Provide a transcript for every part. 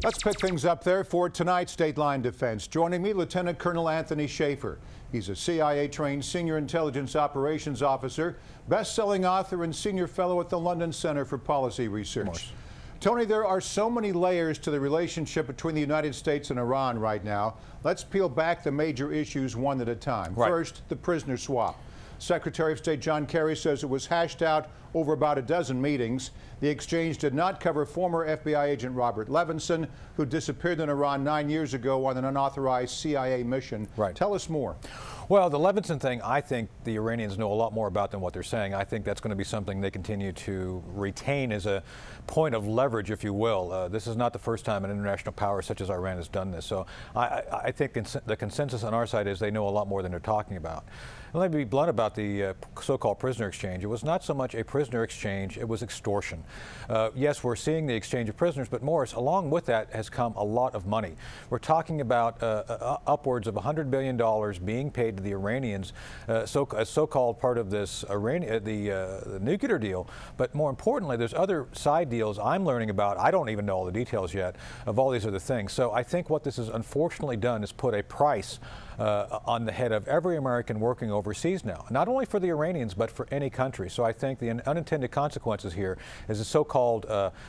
Let's pick things up there for tonight's Dateline Defense. Joining me, Lieutenant Colonel Anthony Shaffer. He's a CIA-trained Senior Intelligence Operations Officer, best-selling author and Senior Fellow at the London Center for Policy Research. Tony, there are so many layers to the relationship between the United States and Iran right now. Let's peel back the major issues one at a time. First, the prisoner swap. Secretary of State John Kerry says it was hashed out over about a dozen meetings. The exchange did not cover former FBI agent Robert Levinson, who disappeared in Iran 9 years ago on an unauthorized CIA mission. Tell us more. Well, the Levinson thing, I think the Iranians know a lot more about than what they're saying. I think that's going to be something they continue to retain as a point of leverage, if you will. This is not the first time an international power such as Iran has done this. So I think the consensus on our side is they know a lot more than they're talking about. And let me be blunt about the so-called prisoner exchange. It was not so much a prisoner exchange, it was extortion. Yes, we're seeing the exchange of prisoners, but Morris, along with that has come a lot of money. We're talking about upwards of $100 billion being paid to the Iranians, so-called part of this the nuclear deal. But more importantly, there's other side deals I'm learning about. I don't even know all the details yet of all these other things. So I think what this has unfortunately done is put a price on the head of every American working overseas now, not only for the Iranians, but for any country. So I think the unintended consequences here is the so-called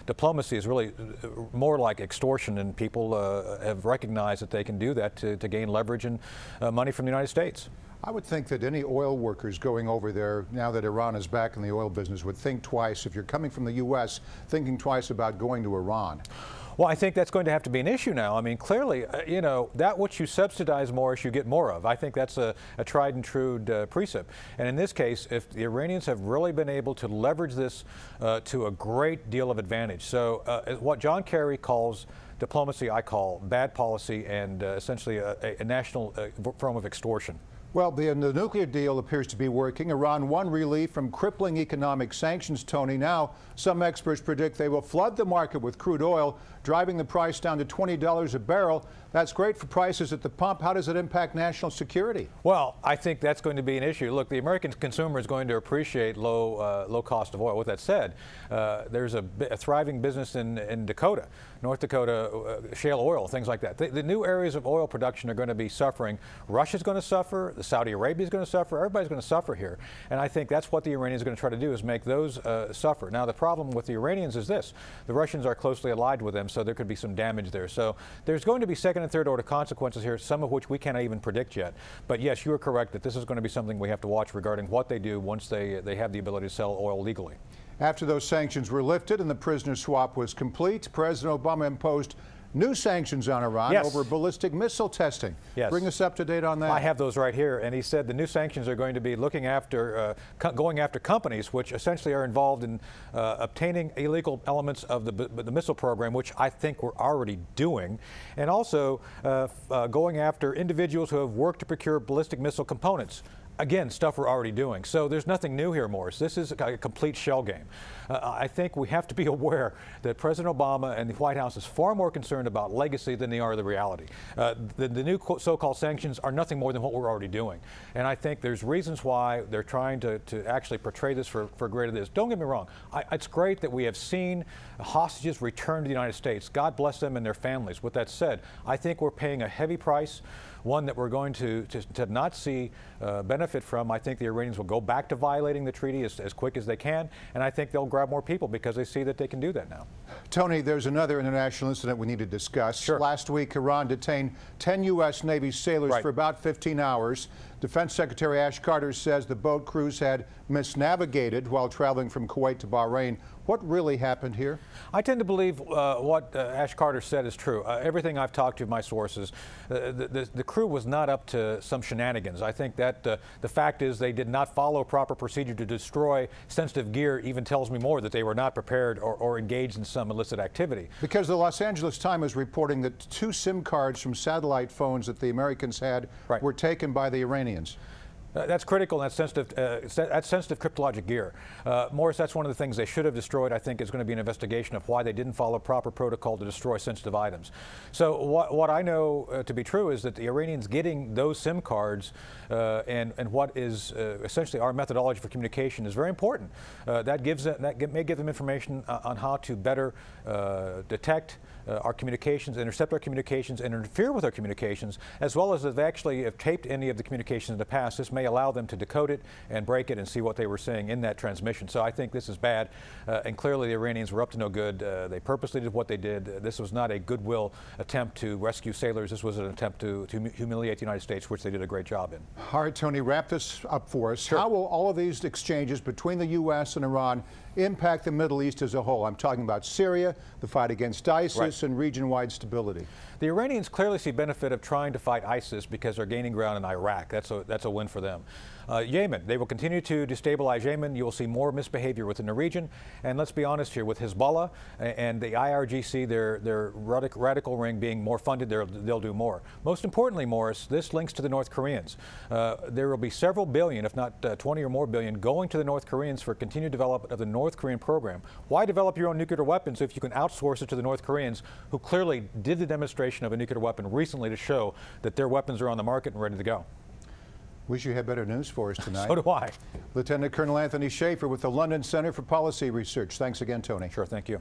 diplomacy is really more like extortion, and people have recognized that they can do that to gain leverage and money from the United States. I would think that any oil workers going over there, now that Iran is back in the oil business, would think twice. If you're coming from the U.S., thinking twice about going to Iran. Well, I think that's going to have to be an issue now. I mean, clearly, you know, that which you subsidize more, you get more of. I think that's a tried and true precept. And in this case, if the Iranians have really been able to leverage this to a great deal of advantage. So what John Kerry calls diplomacy, I call bad policy and essentially a national form of extortion. Well, the nuclear deal appears to be working. Iran won relief from crippling economic sanctions, Tony. Now, some experts predict they will flood the market with crude oil, driving the price down to $20 a barrel. That's great for prices at the pump. How does it impact national security? Well, I think that's going to be an issue. Look, the American consumer is going to appreciate low cost of oil. With that said, there's a thriving business in Dakota, North Dakota, shale oil, things like that. The new areas of oil production are going to be suffering. Russia's going to suffer. Saudi Arabia is going to suffer. Everybody's going to suffer here. And I think that's what the Iranians are going to try to do, is make those suffer. Now, the problem with the Iranians is this. The Russians are closely allied with them, so there could be some damage there. So there's going to be second and third order consequences here, some of which we cannot even predict yet. But yes, you are correct that this is going to be something we have to watch regarding what they do once they have the ability to sell oil legally. After those sanctions were lifted and the prisoner swap was complete, President Obama imposed new sanctions on Iran over ballistic missile testing. Bring us up to date on that. I have those right here, and he said the new sanctions are going to be looking after, going after companies which essentially are involved in obtaining illegal elements of the missile program, which I think we're already doing, and also going after individuals who have worked to procure ballistic missile components. Again, stuff we're already doing. So there's nothing new here, Morris. This is a complete shell game. I think we have to be aware that President Obama and the White House is far more concerned about legacy than they are the reality. The new so-called sanctions are nothing more than what we're already doing. And I think there's reasons why they're trying to actually portray this for greater this. Don't get me wrong. It's great that we have seen hostages return to the United States. God bless them and their families. With that said, I think we're paying a heavy price, one that we're going to not see benefit from. I think the Iranians will go back to violating the treaty as quick as they can, and I think they'll grab more people because they see that they can do that now. Tony, there's another international incident we need to discuss. Last week, Iran detained 10 U.S. Navy sailors for about 15 hours. Defense Secretary Ash Carter says the boat crews had misnavigated while traveling from Kuwait to Bahrain. What really happened here? I tend to believe what Ash Carter said is true. Everything I've talked to my sources, the crew was not up to some shenanigans. I think that the fact is they did not follow proper procedure to destroy sensitive gear even tells me more that they were not prepared or engaged in some illicit activity. Because the Los Angeles Times is reporting that 2 SIM cards from satellite phones that the Americans had were taken by the Iranians. That's critical, and that's sensitive cryptologic gear. Morris, that's one of the things they should have destroyed. I think is going to be an investigation of why they didn't follow proper protocol to destroy sensitive items. So what I know to be true is that the Iranians getting those SIM cards and what is essentially our methodology for communication is very important. That may give them information on how to better detect our communications, intercept our communications, and interfere with our communications, as well as if they actually have taped any of the communications in the past. This may allow them to decode it and break it and see what they were saying in that transmission. So I think this is bad, and clearly the Iranians were up to no good. They purposely did what they did. This was not a goodwill attempt to rescue sailors. This was an attempt to humiliate the United States, which they did a great job in. All right, Tony, wrap this up for us. Sure. How will all of these exchanges between the U.S. and Iran impact the Middle East as a whole? I'm talking about Syria, the fight against ISIS, and region-wide stability. The Iranians clearly see benefit of trying to fight ISIS because they're gaining ground in Iraq. That's a win for them. Yemen, they will continue to destabilize Yemen. You will see more misbehavior within the region. And let's be honest here, with Hezbollah and the IRGC, their radical ring being more funded, they'll do more. Most importantly, Morris, this links to the North Koreans. There will be several billion, if not 20 or more billion, going to the North Koreans for continued development of the North Korean program. Why develop your own nuclear weapons if you can outsource it to the North Koreans, who clearly did the demonstration of a nuclear weapon recently to show that their weapons are on the market and ready to go? Wish you had better news for us tonight. So do I. Lieutenant Colonel Anthony Shaffer with the London Center for Policy Research. Thanks again, Tony. Sure, thank you.